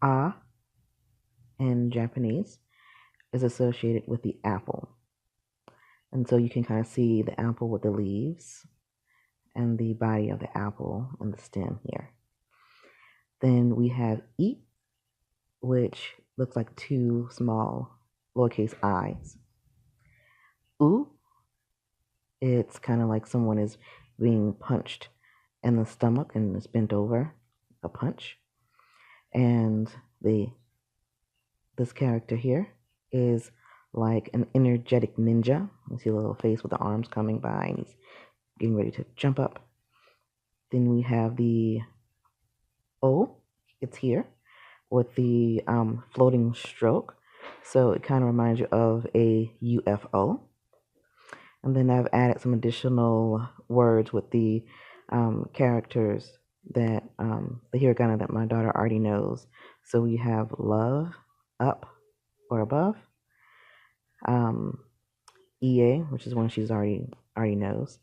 A in Japanese is associated with the apple. And so you can kind of see the apple with the leaves and the body of the apple and the stem here. Then we have I, which looks like two small lowercase i's. U, it's kind of like someone is being punched in the stomach and is bent over, a punch. And this character here is like an energetic ninja. You see a little face with the arms coming by, and he's getting ready to jump up. Then we have the O, it's here with the floating stroke. So it kind of reminds you of a UFO. And then I've added some additional words with the characters that the hiragana that my daughter already knows. So we have love, up or above, EA, which is one she's already knows.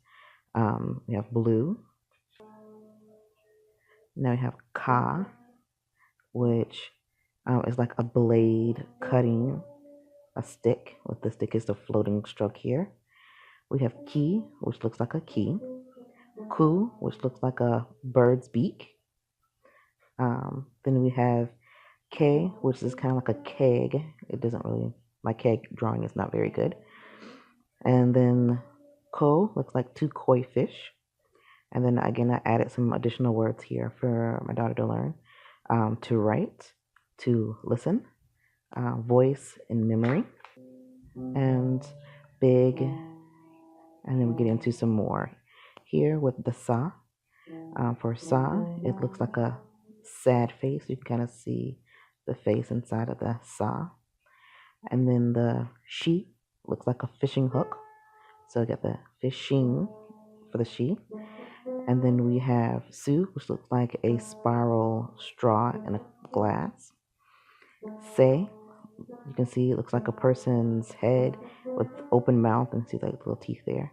We have blue. Now we have ka, which is like a blade cutting a stick. With the stick is the floating stroke here. We have ki, which looks like a key. Ku, which looks like a bird's beak. Then we have K, which is kind of like a keg. It doesn't really, my keg drawing is not very good. And then Ko looks like two koi fish. And then again, I added some additional words here for my daughter to learn. To write, to listen, voice and memory, and big. And then we get into some more here with the sa. For sa, it looks like a sad face. You can kind of see the face inside of the sa. And then the shi looks like a fishing hook. So I got the fishing for the shi. And then we have su, which looks like a spiral straw in a glass. Se, you can see it looks like a person's head with open mouth and see like little teeth there.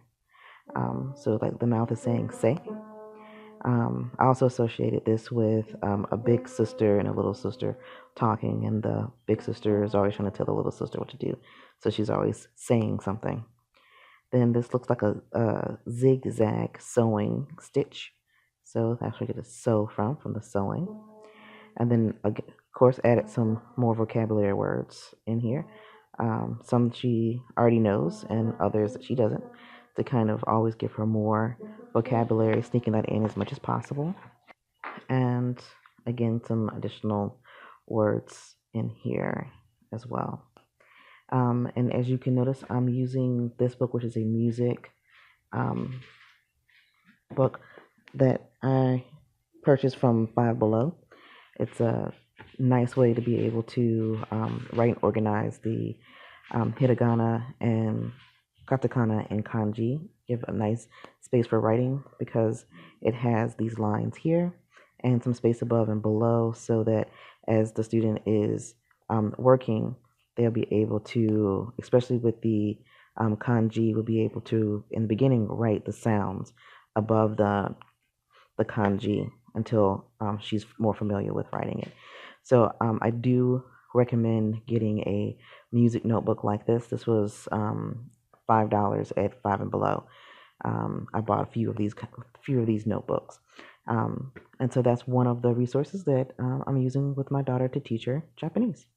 So like the mouth is saying say. I also associated this with a big sister and a little sister talking, and the big sister is always trying to tell the little sister what to do. So she's always saying something. Then this looks like a zigzag sewing stitch. So that's where I get the sew from the sewing. And then, of course, added some more vocabulary words in here. Some she already knows and others that she doesn't, to kind of always give her more vocabulary, sneaking that in as much as possible. And again, some additional words in here as well. And as you can notice, I'm using this book, which is a music book that I purchased from Five Below. It's a nice way to be able to write and organize the hiragana and katakana and kanji. Give a nice space for writing because it has these lines here and some space above and below, so that as the student is working, they'll be able to, especially with the kanji, will be able to, in the beginning, write the sounds above the kanji until she's more familiar with writing it. So I do recommend getting a music notebook like this. This was $5 at Five and Below. I bought a few of these notebooks, and so that's one of the resources that I'm using with my daughter to teach her Japanese.